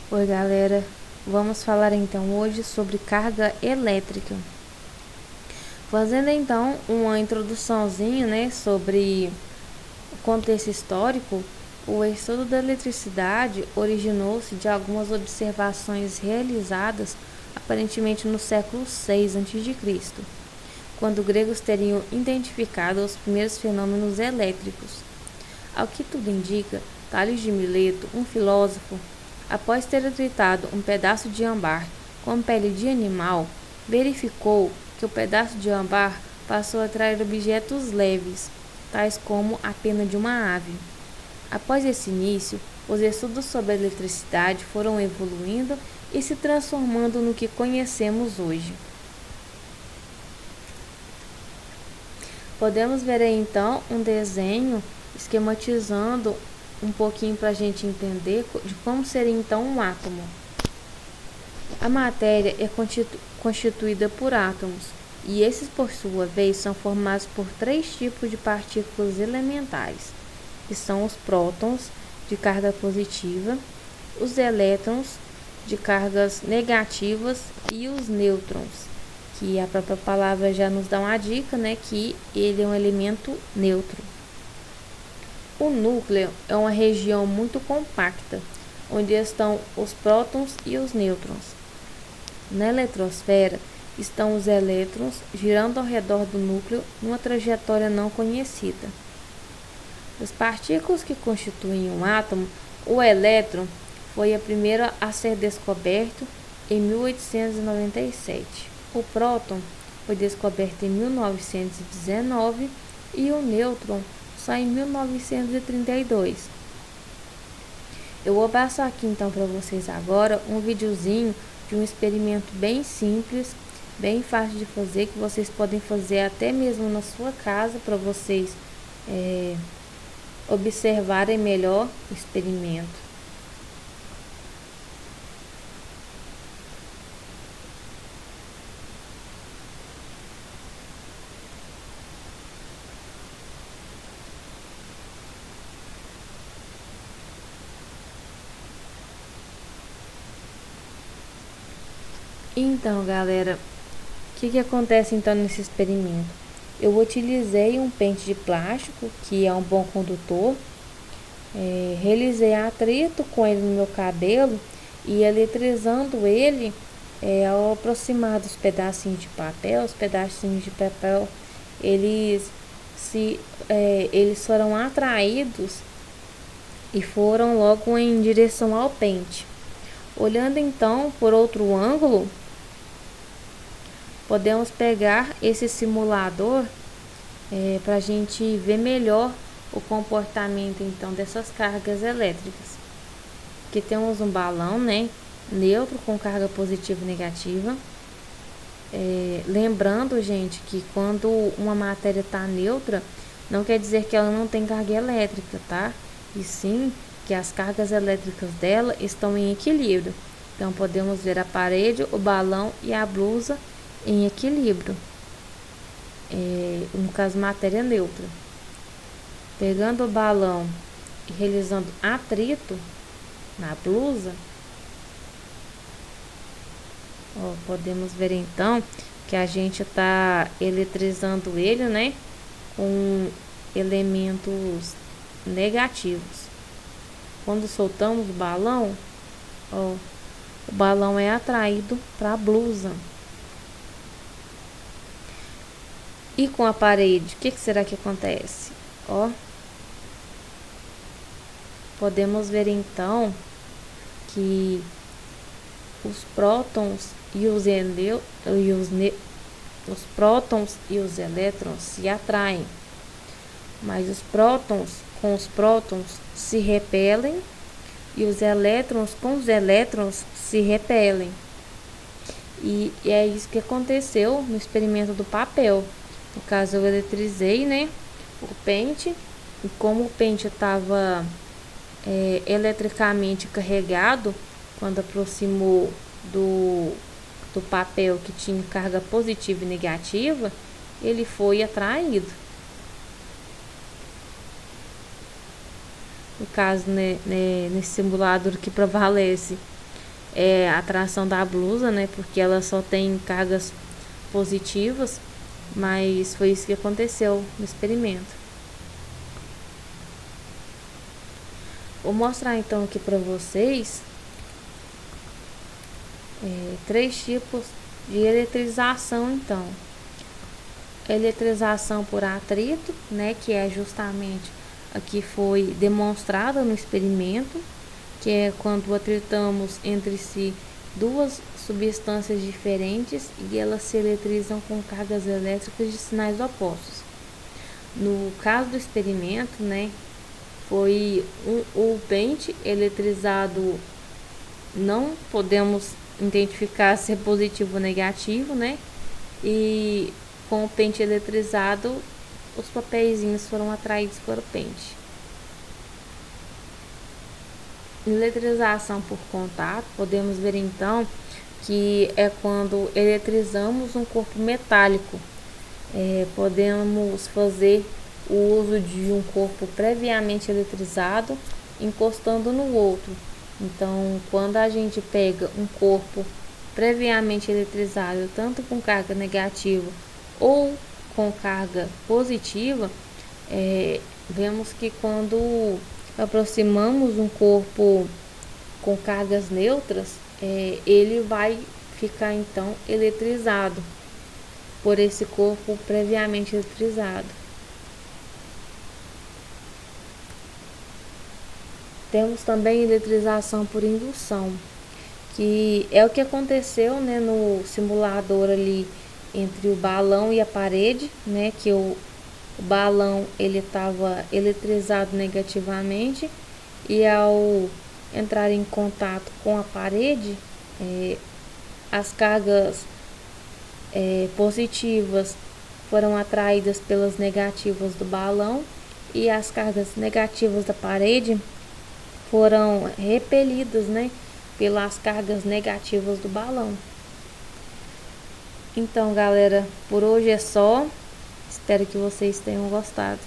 Oi galera, vamos falar então hoje sobre carga elétrica. Fazendo então uma introduçãozinha, sobre o contexto histórico. O estudo da eletricidade originou-se de algumas observações realizadas aparentemente no século VI a.C., quando gregos teriam identificado os primeiros fenômenos elétricos. Ao que tudo indica, Tales de Mileto, um filósofo, após ter tritado um pedaço de âmbar com pele de animal, verificou que o pedaço de âmbar passou a atrair objetos leves, tais como a pena de uma ave. Após esse início, os estudos sobre a eletricidade foram evoluindo e se transformando no que conhecemos hoje. Podemos ver aí então um desenho esquematizando um pouquinho para a gente entender de como seria então um átomo. A matéria é constituída por átomos, e esses por sua vez são formados por três tipos de partículas elementares, que são os prótons, de carga positiva, os elétrons, de cargas negativas, e os nêutrons, que a própria palavra já nos dá uma dica, que ele é um elemento neutro. O núcleo é uma região muito compacta, onde estão os prótons e os nêutrons. Na eletrosfera estão os elétrons girando ao redor do núcleo numa trajetória não conhecida. Das partículas que constituem um átomo, o elétron foi a primeira a ser descoberto em 1897. O próton foi descoberto em 1919 e o nêutron só em 1932. Eu vou passar aqui então para vocês agora um videozinho de um experimento bem simples, bem fácil de fazer, que vocês podem fazer até mesmo na sua casa para vocês observarem melhor o experimento. Então, galera, o que acontece então nesse experimento? Eu utilizei um pente de plástico, que é um bom condutor, realizei atrito com ele no meu cabelo e eletrizando ele, ao aproximar dos pedacinhos de papel, eles foram atraídos e foram logo em direção ao pente. Olhando então por outro ângulo, podemos pegar esse simulador para a gente ver melhor o comportamento então dessas cargas elétricas. Aqui temos um balão, neutro com carga positiva e negativa. Lembrando, gente, que quando uma matéria está neutra, não quer dizer que ela não tem carga elétrica, tá? E sim que as cargas elétricas dela estão em equilíbrio. Então podemos ver a parede, o balão e a blusa em equilíbrio, no caso matéria neutra. Pegando o balão e realizando atrito na blusa, podemos ver então que a gente está eletrizando ele, com elementos negativos. Quando soltamos o balão, o balão é atraído para a blusa. E com a parede, o que será que acontece? Podemos ver então que os prótons e os elétrons se atraem, mas os prótons com os prótons se repelem e os elétrons com os elétrons se repelem. E é isso que aconteceu no experimento do papel. No caso, eu eletrizei, o pente, e como o pente estava eletricamente carregado, quando aproximou do papel que tinha carga positiva e negativa, ele foi atraído. No caso, nesse simulador que prevalece, a atração da blusa, né? Porque ela só tem cargas positivas, mas foi isso que aconteceu no experimento. Vou mostrar então aqui para vocês 3 tipos de eletrização. Então, eletrização por atrito, né, que é justamente a que foi demonstrada no experimento, que é quando atritamos entre si duas substâncias diferentes e elas se eletrizam com cargas elétricas de sinais opostos. No caso do experimento, né, foi o pente eletrizado, não podemos identificar se é positivo ou negativo, né? E com o pente eletrizado, os papeizinhos foram atraídos para o pente. Eletrização por contato, podemos ver então que é quando eletrizamos um corpo metálico. Podemos fazer o uso de um corpo previamente eletrizado encostando no outro. Então, quando a gente pega um corpo previamente eletrizado, tanto com carga negativa ou com carga positiva, vemos que quando aproximamos um corpo com cargas neutras, ele vai ficar então eletrizado por esse corpo previamente eletrizado. Temos também eletrização por indução, que é o que aconteceu, né, no simulador ali entre o balão e a parede, né, que o balão ele estava eletrizado negativamente e ao entrar em contato com a parede, as cargas positivas foram atraídas pelas negativas do balão e as cargas negativas da parede foram repelidas, né, pelas cargas negativas do balão. Então, galera, por hoje é só. Espero que vocês tenham gostado.